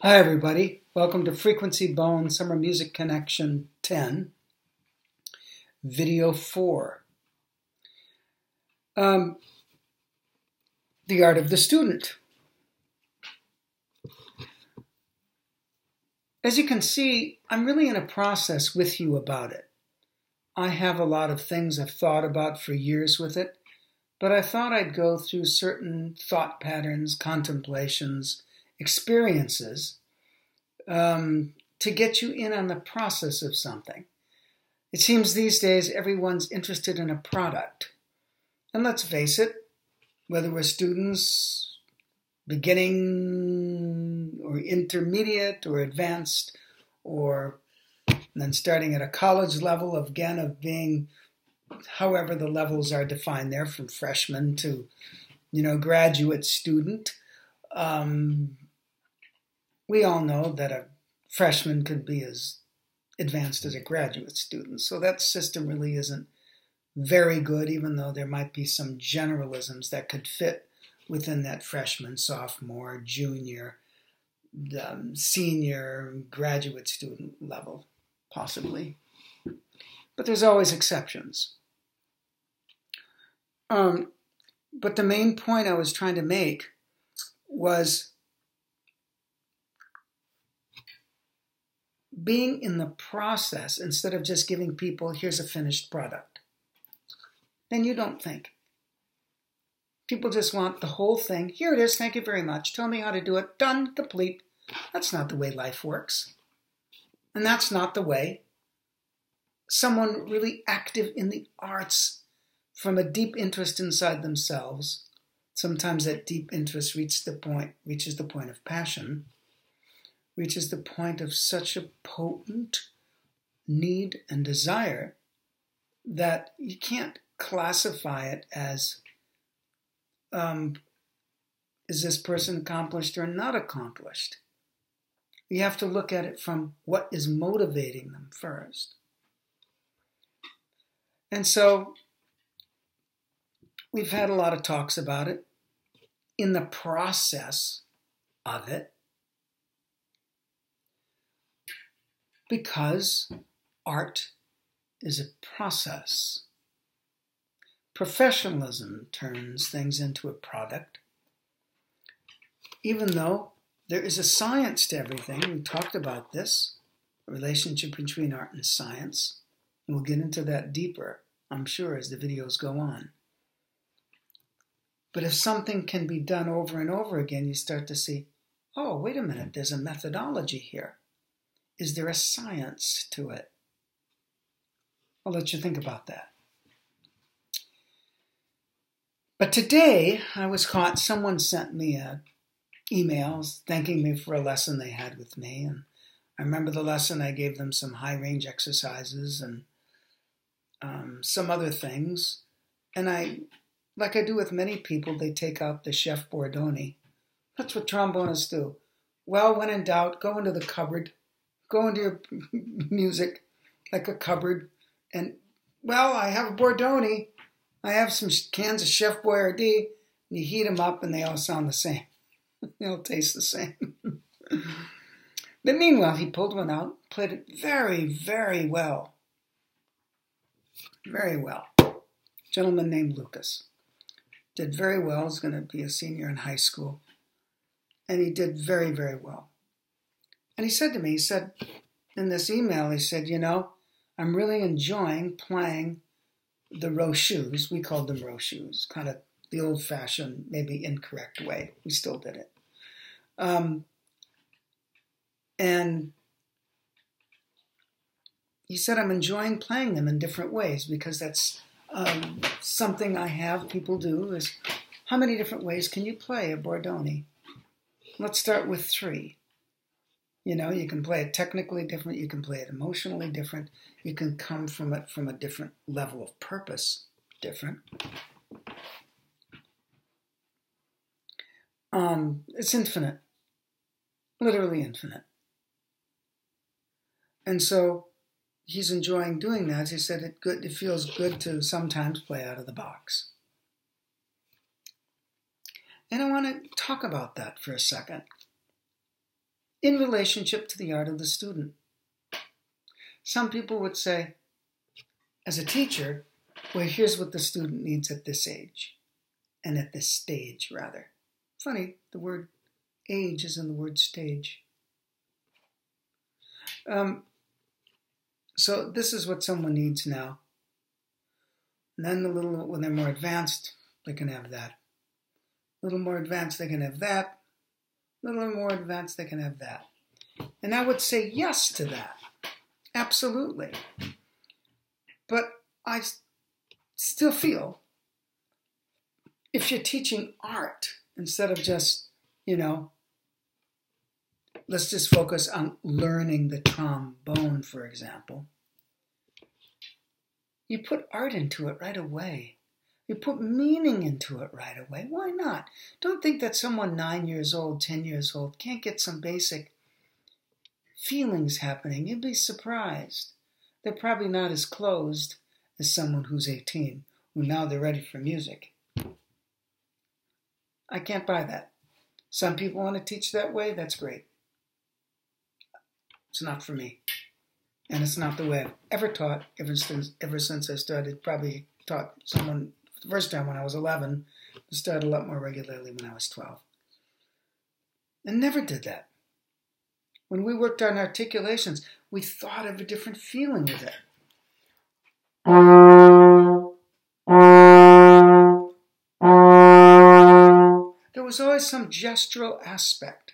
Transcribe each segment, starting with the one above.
Hi everybody, welcome to Frequency Bone Summer Music Connection 10, Video 4. The Art of the Student. As you can see, I'm really in a process with you about it. I have a lot of things I've thought about for years with it, but I thought I'd go through certain thought patterns, contemplations, experiences to get you in on the process of something. It seems these days everyone's interested in a product. And let's face it, whether we're students, beginning or intermediate or advanced, or then starting at a college level of being, however the levels are defined there, from freshman to, graduate student. We all know that a freshman could be as advanced as a graduate student. So that system really isn't very good, even though there might be some generalisms that could fit within that freshman, sophomore, junior, senior, graduate student level, possibly. But there's always exceptions. But the main point I was trying to make was being in the process instead of just giving people, here's a finished product. Then you don't think. People just want the whole thing. Here it is, thank you very much. Tell me how to do it. Done, complete. That's not the way life works. And that's not the way someone really active in the arts, from a deep interest inside themselves, sometimes that deep interest reaches the point of passion, reaches the point of such a potent need and desire that you can't classify it as, is this person accomplished or not accomplished? You have to look at it from what is motivating them first. And so we've had a lot of talks about it. In the process of it, because art is a process. Professionalism turns things into a product. Even though there is a science to everything, we talked about this, the relationship between art and science. And we'll get into that deeper, I'm sure, as the videos go on. But if something can be done over and over again, you start to see, oh, wait a minute, there's a methodology here. Is there a science to it? I'll let you think about that. But today, I was caught. Someone sent me emails thanking me for a lesson they had with me. And I remember the lesson, I gave them some high-range exercises and some other things. And I, like I do with many people, they take out the Chef Board Oni. That's what trombonists do. Well, when in doubt, go into the cupboard. Go into your music like a cupboard and, well, I have a Board Oni. I have some cans of Chef Boyardee. And you heat them up and they all sound the same. They all taste the same. But meanwhile, he pulled one out, played it very, very well. Very well. A gentleman named Lucas. Did very well. He's going to be a senior in high school. And he did very, very well. And he said to me, in this email, he said, I'm really enjoying playing the Rochus. We called them Rochus, kind of the old-fashioned, maybe incorrect way. We still did it. And he said, I'm enjoying playing them in different ways because that's something I have people do is, how many different ways can you play a Board Oni? Let's start with 3. You can play it technically different, you can play it emotionally different, you can come from it from a different level of purpose different. It's infinite, literally infinite. And so he's enjoying doing that. He said it feels good to sometimes play out of the box. And I want to talk about that for a second. in relationship to the art of the student. Some people would say, as a teacher, well, here's what the student needs at this age, and at this stage, rather. Funny, the word age is in the word stage. So this is what someone needs now. And then when they're more advanced, they can have that. A little more advanced, they can have that. A little more advanced, they can have that. And I would say yes to that. Absolutely. But I still feel if you're teaching art instead of just, let's just focus on learning the trombone, for example. You put art into it right away. You put meaning into it right away. Why not? Don't think that someone 9 years old, 10 years old can't get some basic feelings happening. You'd be surprised. They're probably not as closed as someone who's 18, who now they're ready for music. I can't buy that. Some people want to teach that way. That's great. It's not for me. And it's not the way I've ever taught ever since I started. Probably taught someone the first time when I was 11. I started a lot more regularly when I was 12. And never did that. When we worked on articulations, we thought of a different feeling with it. There was always some gestural aspect.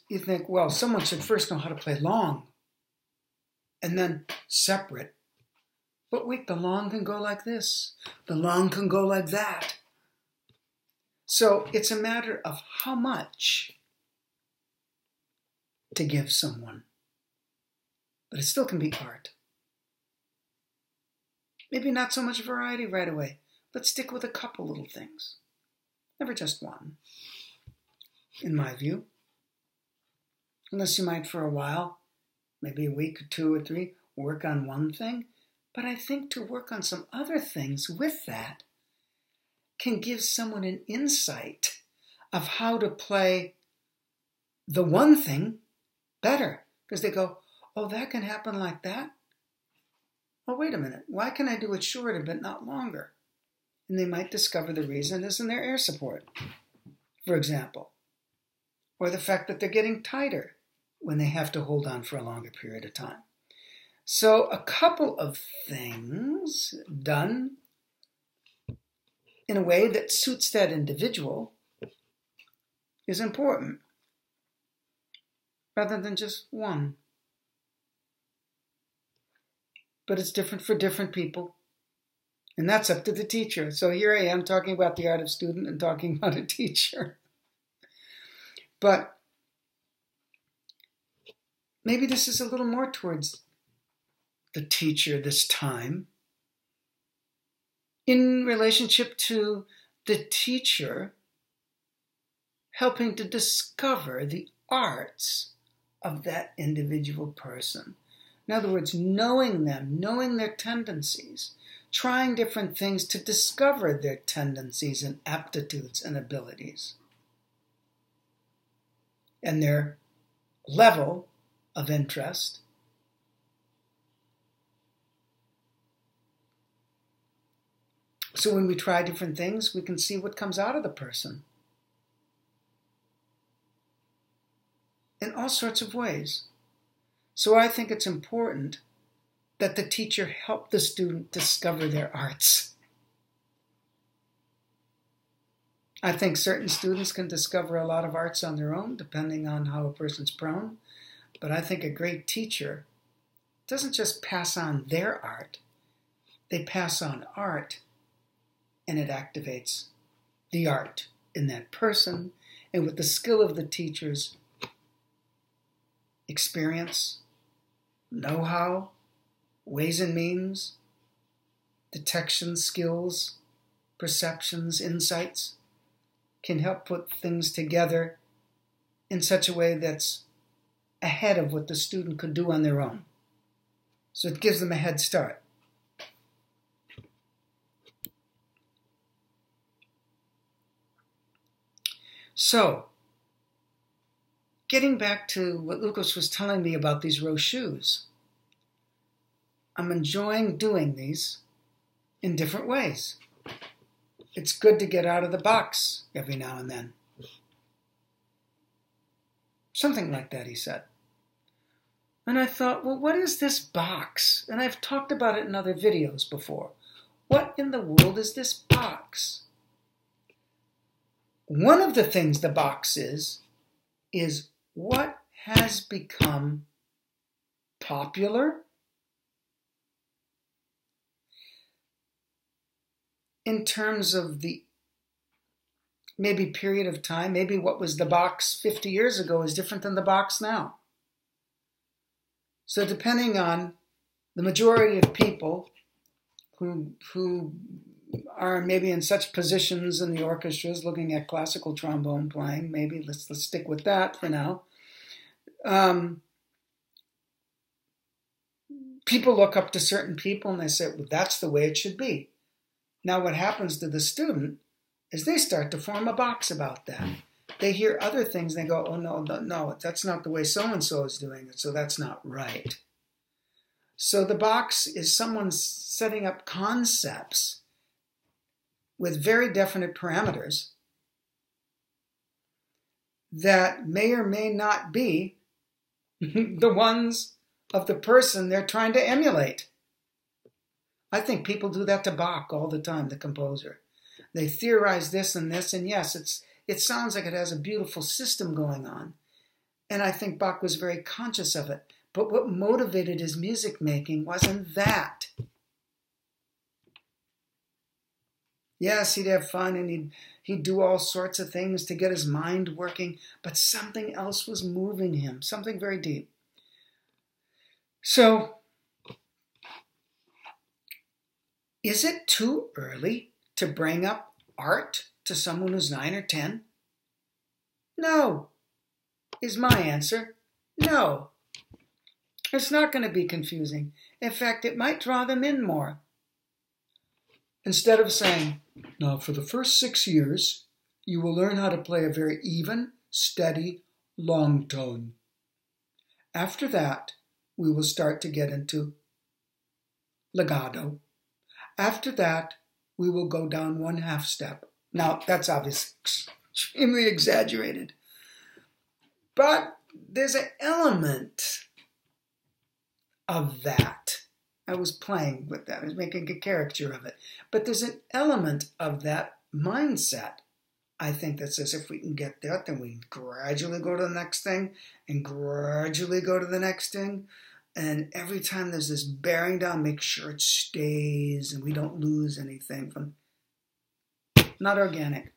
You think, well, someone should first know how to play long and then separate. But wait, the long can go like this. The long can go like that. So it's a matter of how much to give someone. But it still can be art. Maybe not so much variety right away, but stick with a couple little things. Never just one, in my view. Unless you might for a while, maybe a week or 2 or 3, work on one thing. But I think to work on some other things with that can give someone an insight of how to play the one thing better. Because they go, oh, that can happen like that? Oh, wait a minute. Why can I do it shorter but not longer? And they might discover the reason is in their air support, for example. Or the fact that they're getting tighter when they have to hold on for a longer period of time. So a couple of things done in a way that suits that individual is important, rather than just one. But it's different for different people, and that's up to the teacher. So here I am talking about the art of student and talking about a teacher. But maybe this is a little more towards the teacher this time, in relationship to the teacher helping to discover the arts of that individual person. In other words, knowing them, knowing their tendencies, trying different things to discover their tendencies and aptitudes and abilities, and their level of interest. So when we try different things, we can see what comes out of the person in all sorts of ways. So I think it's important that the teacher help the student discover their arts. I think certain students can discover a lot of arts on their own, depending on how a person's prone. But I think a great teacher doesn't just pass on their art. They pass on art, and it activates the art in that person. And with the skill of the teacher's experience, know-how, ways and means, detection skills, perceptions, insights, can help put things together in such a way that's ahead of what the student could do on their own. So it gives them a head start. So, getting back to what Lucas was telling me about these rose shoes, I'm enjoying doing these in different ways. It's good to get out of the box every now and then. Something like that, he said. And I thought, well, what is this box? And I've talked about it in other videos before. What in the world is this box? One of the things the box is what has become popular in terms of the maybe period of time. Maybe what was the box 50 years ago is different than the box now. So depending on the majority of people who are maybe in such positions in the orchestras, looking at classical trombone playing, maybe let's stick with that for now. People look up to certain people and they say, well, that's the way it should be. Now what happens to the student is they start to form a box about that. They hear other things and they go, oh, no, that's not the way so-and-so is doing it, so that's not right. So the box is someone setting up concepts with very definite parameters that may or may not be the ones of the person they're trying to emulate. I think people do that to Bach all the time, the composer. They theorize this, and yes, it sounds like it has a beautiful system going on. And I think Bach was very conscious of it. But what motivated his music making wasn't that. Yes, he'd have fun and he'd do all sorts of things to get his mind working, but something else was moving him, something very deep. So, is it too early to bring up art to someone who's 9 or 10? No, is my answer. No. It's not going to be confusing. In fact, it might draw them in more. Instead of saying, now for the first 6 years, you will learn how to play a very even, steady, long tone. After that, we will start to get into legato. After that, we will go down 1/2 step. Now, that's obviously extremely exaggerated. But there's an element of that. I was playing with that. I was making a caricature of it. But there's an element of that mindset, I think, that says if we can get that, then we gradually go to the next thing and gradually go to the next thing. And every time there's this bearing down, make sure it stays and we don't lose anything from not organic.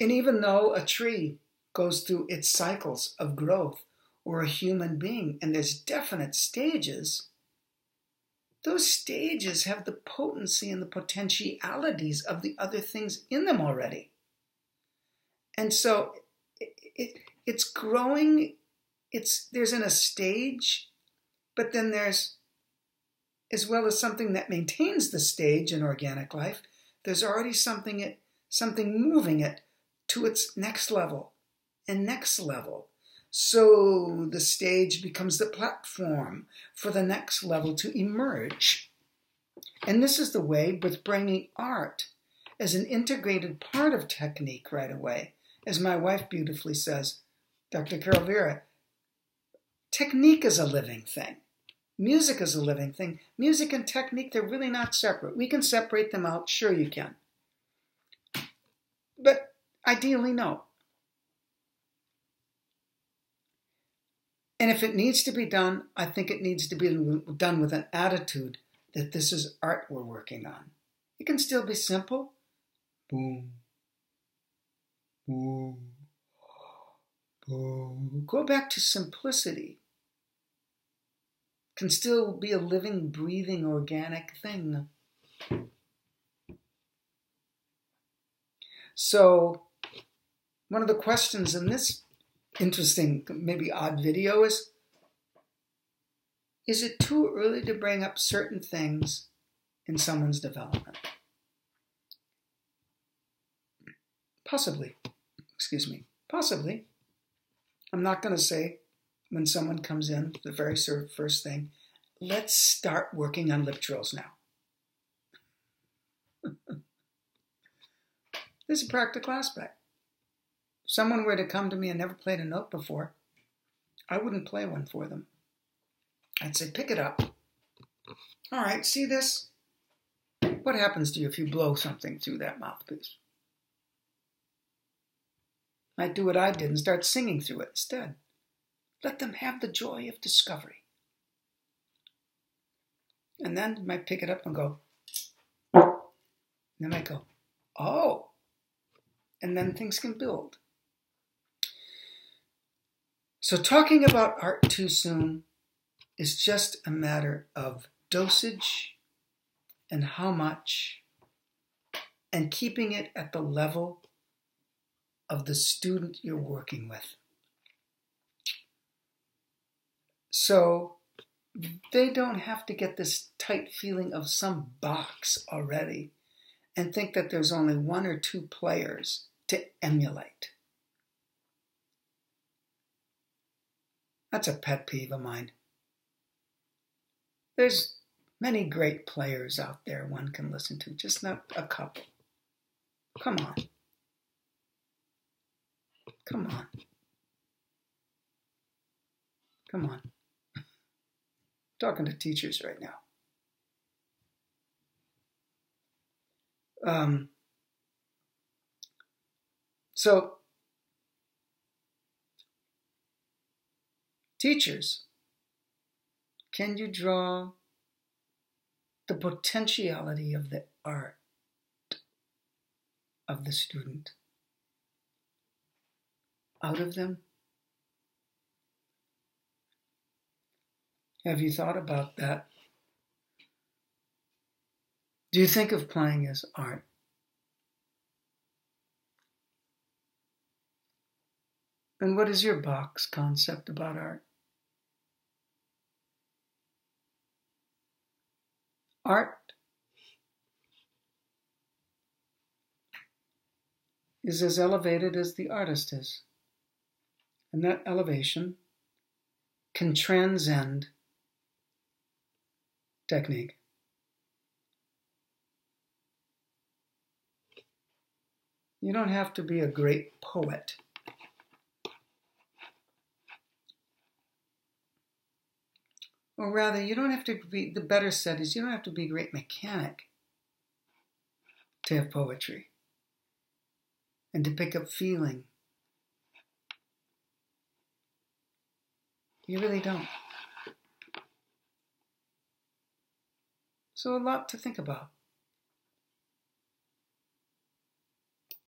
And even though a tree goes through its cycles of growth, or a human being, and there's definite stages, those stages have the potency and the potentialities of the other things in them already. And so it's growing, there's in a stage, but then there's, as well as something that maintains the stage in organic life, there's already something moving it to its next level and next level. So the stage becomes the platform for the next level to emerge. And this is the way with bringing art as an integrated part of technique right away. As my wife beautifully says, Dr. Carol Vera, technique is a living thing. Music is a living thing. Music and technique, they're really not separate. We can separate them out. Sure you can. But ideally, no. And if it needs to be done, I think it needs to be done with an attitude that this is art we're working on. It can still be simple. Boom, boom, boom. Go back to simplicity. It can still be a living, breathing, organic thing. So, one of the questions in this interesting, maybe odd video is it too early to bring up certain things in someone's development? Possibly. Possibly. I'm not going to say when someone comes in, the very first thing, let's start working on lip trills now. There's a practical aspect. If someone were to come to me and never played a note before, I wouldn't play one for them. I'd say, pick it up. All right, see this? What happens to you if you blow something through that mouthpiece? Might do what I did and start singing through it instead. Let them have the joy of discovery. And then you might pick it up and go, and they might go, oh. And then things can build. So talking about art too soon is just a matter of dosage and how much, and keeping it at the level of the student you're working with. So they don't have to get this tight feeling of some box already and think that there's only one or two players to emulate. That's a pet peeve of mine. There's many great players out there one can listen to, just not a couple. Come on. Come on. Come on. I'm talking to teachers right now. So, teachers, can you draw the potentiality of the art of the student out of them? Have you thought about that? Do you think of playing as art? And what is your box concept about art? Art is as elevated as the artist is. And that elevation can transcend technique. You don't have to be a great poet. Or rather, you don't have to be, the better said is, you don't have to be a great mechanic to have poetry and to pick up feeling. You really don't. So a lot to think about.